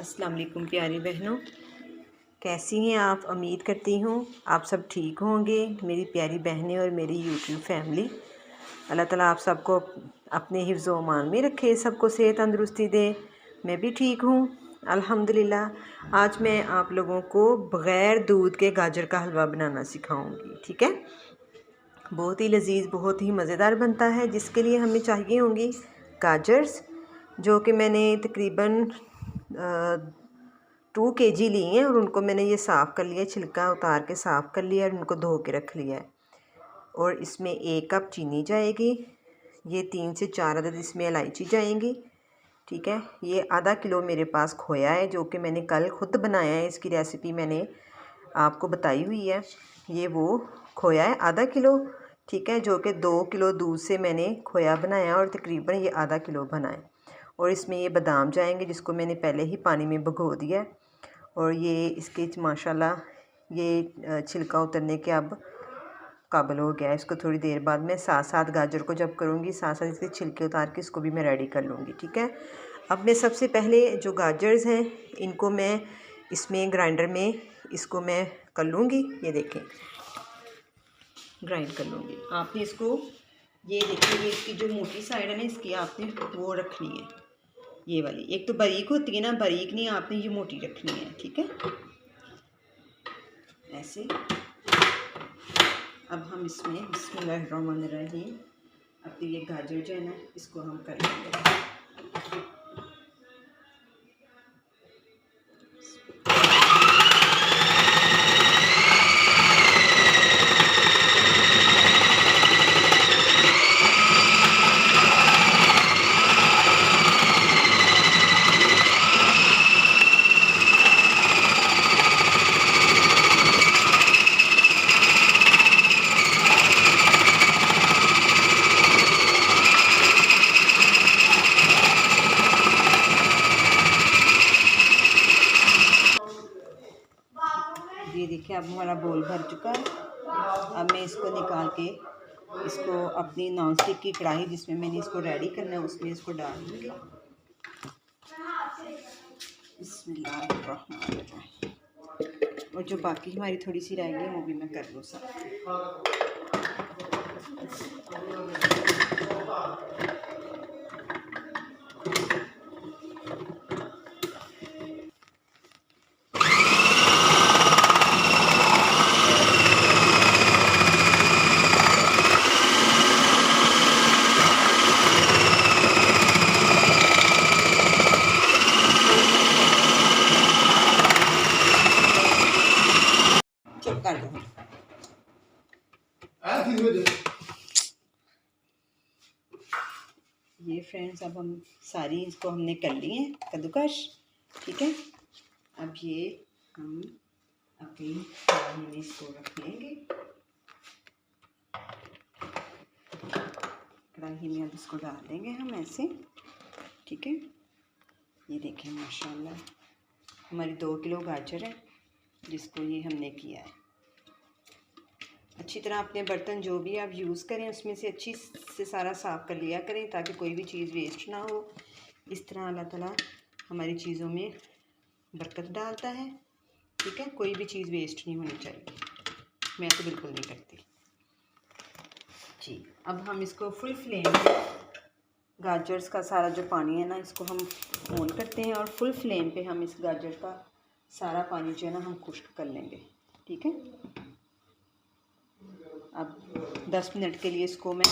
अस्सलाम वालेकुम प्यारी बहनों, कैसी हैं आप। उम्मीद करती हूँ आप सब ठीक होंगे। मेरी प्यारी बहनें और मेरी यूट्यूब फैमिली, अल्लाह ताला आप सबको अपने हिफ्ज़ व अमान में रखे, सबको सेहत तंदुरुस्ती दे। मैं भी ठीक हूँ अल्हम्दुलिल्लाह। आज मैं आप लोगों को बग़ैर दूध के गाजर का हलवा बनाना सिखाऊँगी। ठीक है, बहुत ही लजीज, बहुत ही मज़ेदार बनता है। जिसके लिए हमें चाहिए होंगी गाजर्स, जो कि मैंने तकरीबन 2 kg लिए हैं और उनको मैंने ये साफ़ कर लिया, छिलका उतार के साफ़ कर लिया और उनको धो के रख लिया है। और इसमें 1 कप चीनी जाएगी, ये 3 से 4 अदद इसमें इलायची जाएंगी। ठीक है, ये आधा किलो मेरे पास खोया है, जो कि मैंने कल ख़ुद बनाया है। इसकी रेसिपी मैंने आपको बताई हुई है। ये वो खोया है आधा किलो, ठीक है, जो कि 2 किलो दूध से मैंने खोया बनाया और तकरीबन ये आधा किलो बना है। और इसमें ये बादाम जाएंगे, जिसको मैंने पहले ही पानी में भिगो दिया है। और ये इसके माशाल्लाह ये छिलका उतरने के अब काबिल हो गया है। इसको थोड़ी देर बाद मैं साथ साथ गाजर को जब करूँगी, साथ साथ इसके छिलके उतार के इसको भी मैं रेडी कर लूँगी। ठीक है, अब मैं सबसे पहले जो गाजर्स हैं इनको मैं इसमें ग्राइंडर में इसको मैं कर लूँगी। ये देखें, ग्राइंड कर लूँगी। आपने इसको, ये देखिए, ये इसकी जो मोटी साइड है ना, इसकी आपने वो रखनी है, ये वाली। एक तो बारीक होती है ना, बारीक नहीं, आपने ये मोटी रखनी है। ठीक है, ऐसे। अब हम इसमें बिस्मिल्लाहिर्रहमानिर्रहीम, अब तो ये गाजर जो है ना, इसको हम कर लेंगे। ये देखिए, अब हमारा बोल भर चुका है। अब मैं इसको निकाल के इसको अपनी नॉन स्टिक की कढ़ाई, जिसमें मैंने इसको रेडी करना है, उसमें इसको डाल दूँगी। बिस्मिल्लाहिर्रहमानिर्रहीम। और जो बाकी हमारी थोड़ी सी रह गई वो भी मैं कर लूँ साथ। कर दो। ये फ्रेंड्स, अब हम सारी इसको हमने कर ली है कद्दूकश। ठीक है, अब ये हम अपनी कढ़ाई में इसको रख लेंगे। कढ़ाई में अब इसको डाल देंगे हम ऐसे। ठीक है, ये देखें माशाल्लाह हमारी 2 किलो गाजर है, जिसको ये हमने किया है। अच्छी तरह अपने बर्तन जो भी आप यूज़ करें उसमें से अच्छी से सारा साफ़ कर लिया करें, ताकि कोई भी चीज़ वेस्ट ना हो। इस तरह अल्लाह ताला हमारी चीज़ों में बरकत डालता है। ठीक है, कोई भी चीज़ वेस्ट नहीं होनी चाहिए। मैं तो बिल्कुल नहीं करती जी। अब हम इसको फुल फ्लेम पे, गाजर्स का सारा जो पानी है ना, इसको हम ऑन करते हैं और फुल फ्लेम पे हम इस गाजर का सारा पानी जो है ना हम खुश्क कर लेंगे। ठीक है, अब 10 मिनट के लिए इसको मैं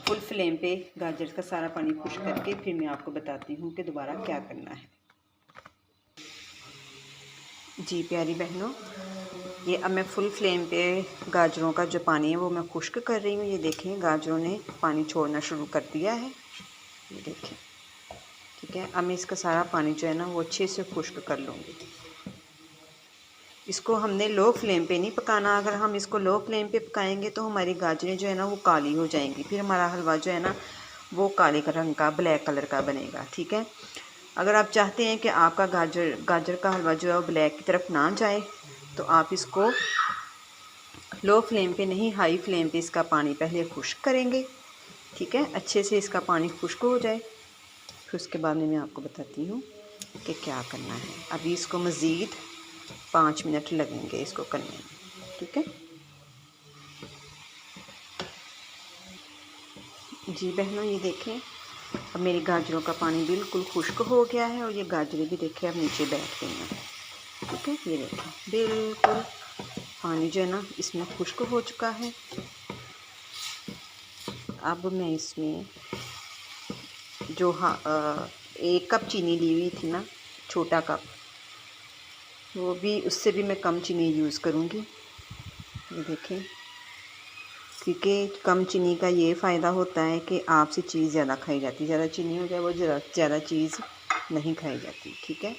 फुल फ्लेम पे गाजर का सारा पानी खुश्क करके फिर मैं आपको बताती हूँ कि दोबारा क्या करना है। जी प्यारी बहनों, ये अब मैं फुल फ्लेम पे गाजरों का जो पानी है वो मैं खुश्क कर रही हूँ। ये देखें, गाजरों ने पानी छोड़ना शुरू कर दिया है, ये देखें। ठीक है, अब मैं इसका सारा पानी जो है ना वो अच्छे से खुश्क कर लूँगी। इसको हमने लो फ्लेम पे नहीं पकाना। अगर हम इसको लो फ्लेम पे पकाएंगे तो हमारी गाजरें जो है ना वो काली हो जाएंगी, फिर हमारा हलवा जो है ना वो काले रंग का, ब्लैक कलर का बनेगा। ठीक है, अगर आप चाहते हैं कि आपका गाजर का हलवा जो है वो ब्लैक की तरफ ना जाए, तो आप इसको लो फ्लेम पे नहीं, हाई फ्लेम पे इसका पानी पहले खुश्क करेंगे। ठीक है, अच्छे से इसका पानी खुश्क हो जाए, फिर उसके बाद में मैं आपको बताती हूँ कि क्या करना है। अभी इसको मज़ीद 5 मिनट लगेंगे इसको करने में, ठीक है जी बहनों। ये देखें अब मेरी गाजरों का पानी बिल्कुल खुश्क हो गया है और ये गाजरें भी देखें अब नीचे बैठ गई हैं, ठीक है। ये देखें बिल्कुल पानी जो है ना इसमें खुश्क हो चुका है। अब मैं इसमें जो 1 कप चीनी ली हुई थी ना, छोटा कप, वो भी उससे भी मैं कम चीनी यूज़ करूँगी। ये देखें, क्योंकि कम चीनी का ये फ़ायदा होता है कि आपसे चीज़ ज़्यादा खाई जाती है। ज़्यादा चीनी हो जाए वो ज़्यादा चीज़ नहीं खाई जाती, ठीक है।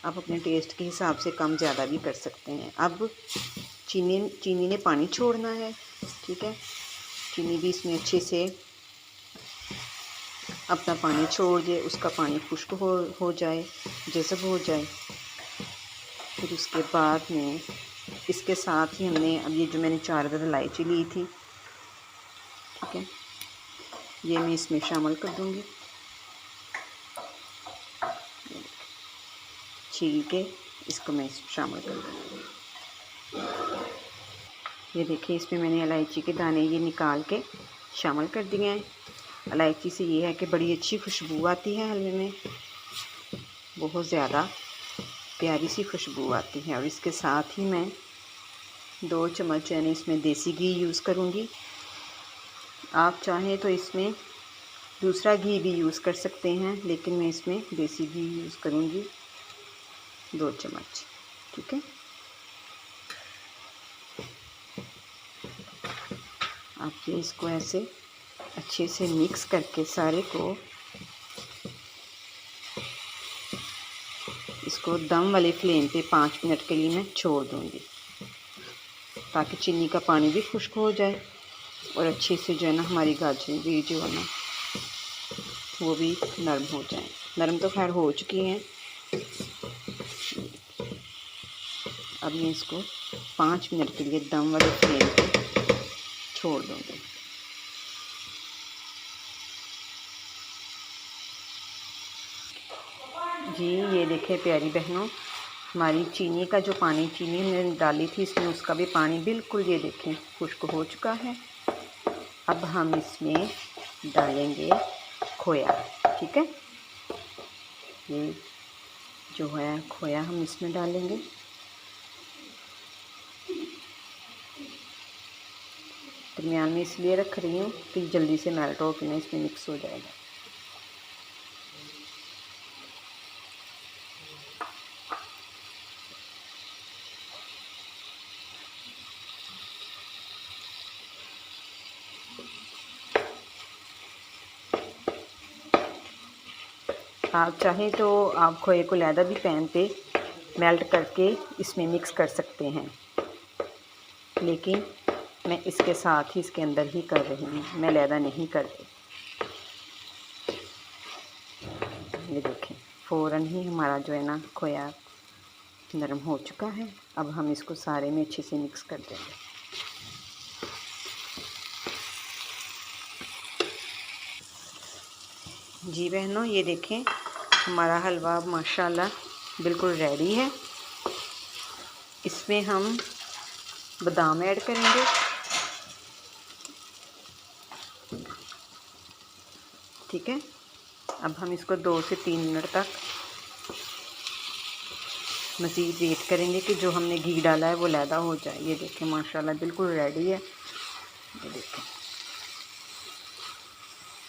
आप अपने टेस्ट के हिसाब से कम ज़्यादा भी कर सकते हैं। अब चीनी ने पानी छोड़ना है, ठीक है। चीनी भी इसमें अच्छे से अपना पानी छोड़ दे, उसका पानी खुश्क हो जाए, जज़ब हो जाए। फिर उसके बाद में इसके साथ ही हमने अब ये जो मैंने 4 अदद इलायची ली थी, ठीक है, ये मैं इसमें शामिल कर दूँगी। छील के इसको मैं शामिल कर दूँगी। ये देखिए इसमें मैंने इलायची के दाने ये निकाल के शामिल कर दिए हैं। इलायची से ये है कि बड़ी अच्छी खुशबू आती है हलवे में, बहुत ज़्यादा प्यारी सी खुशबू आती है। और इसके साथ ही मैं 2 चम्मच यानी इसमें देसी घी यूज़ करूँगी। आप चाहें तो इसमें दूसरा घी भी यूज़ कर सकते हैं, लेकिन मैं इसमें देसी घी यूज़ करूँगी 2 चम्मच, ठीक है। आप ये इसको ऐसे अच्छे से मिक्स करके सारे को इसको दम वाले फ्लेम पे 5 मिनट के लिए मैं छोड़ दूँगी, ताकि चीनी का पानी भी खुश्क हो जाए और अच्छे से जो है ना हमारी गाजरें भी जो है ना वो भी नरम हो जाएं। नरम तो खैर हो चुकी हैं। अब मैं इसको 5 मिनट के लिए दम वाले फ्लेम पे छोड़ दूँगी। जी ये देखें प्यारी बहनों, हमारी चीनी का जो पानी चीनी हमने डाली थी इसमें उसका भी पानी बिल्कुल ये देखें खुश्क हो चुका है। अब हम इसमें डालेंगे खोया, ठीक है। ये जो है खोया हम इसमें डालेंगे। दरमियान में इसलिए रख रही हूँ कि जल्दी से मेल्ट होकर ना इसमें मिक्स हो जाएगा। आप चाहें तो आप खोए को लैदा भी पैन पे मेल्ट करके इसमें मिक्स कर सकते हैं, लेकिन मैं इसके साथ ही इसके अंदर ही कर रही हूँ, मैं लैदा नहीं करती। ये देखें फ़ौरन ही हमारा जो है ना खोया नरम हो चुका है। अब हम इसको सारे में अच्छे से मिक्स कर देंगे। जी बहनों ये देखें हमारा हलवा माशाल्लाह बिल्कुल रेडी है। इसमें हम बादाम ऐड करेंगे, ठीक है। अब हम इसको 2 से 3 मिनट तक मज़ीद वेट करेंगे कि जो हमने घी डाला है वो लैदा हो जाए। ये देखें माशाल्लाह बिल्कुल रेडी है। ये देखें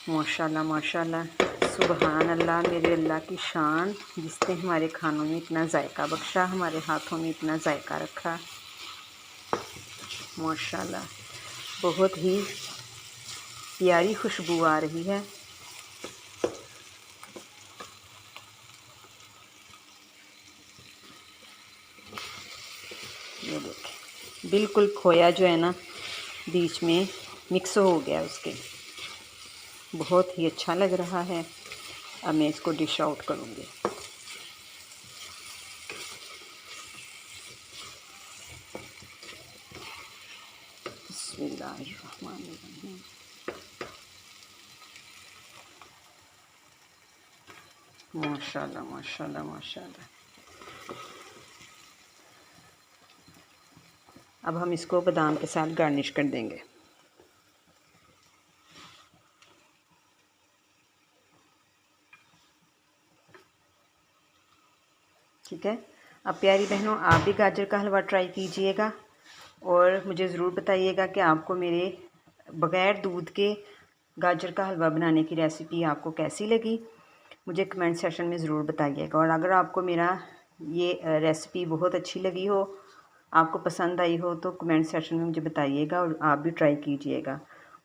माशाल्लाह माशाल्लाह, सुबहान अल्लाह, मेरे अल्लाह की शान जिसने हमारे खानों में इतना जायका बख्शा, हमारे हाथों में इतना जायका रखा। माशाल्लाह बहुत ही प्यारी खुशबू आ रही है। ये देखें बिल्कुल खोया जो है ना बीच में मिक्स हो गया उसके, बहुत ही अच्छा लग रहा है। अब मैं इसको डिश आउट करूँगी। बिस्मिल्लाहिर्रहमानिर्रहीम। माशाल्लाह माशाल्लाह माशाल्लाह। अब हम इसको बादाम के साथ गार्निश कर देंगे। ठीक है। अब प्यारी बहनों, आप भी गाजर का हलवा ट्राई कीजिएगा और मुझे ज़रूर बताइएगा कि आपको मेरे बग़ैर दूध के गाजर का हलवा बनाने की रेसिपी आपको कैसी लगी। मुझे कमेंट सेशन में ज़रूर बताइएगा। और अगर आपको मेरा ये रेसिपी बहुत अच्छी लगी हो, आपको पसंद आई हो, तो कमेंट सेशन में मुझे बताइएगा और आप भी ट्राई कीजिएगा।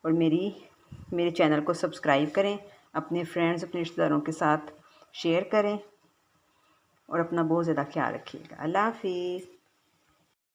और मेरे चैनल को सब्सक्राइब करें, अपने फ्रेंड्स, अपने रिश्तेदारों के साथ शेयर करें और अपना बहुत ज़्यादा ख्याल रखिएगा। अल्लाह हाफिज़।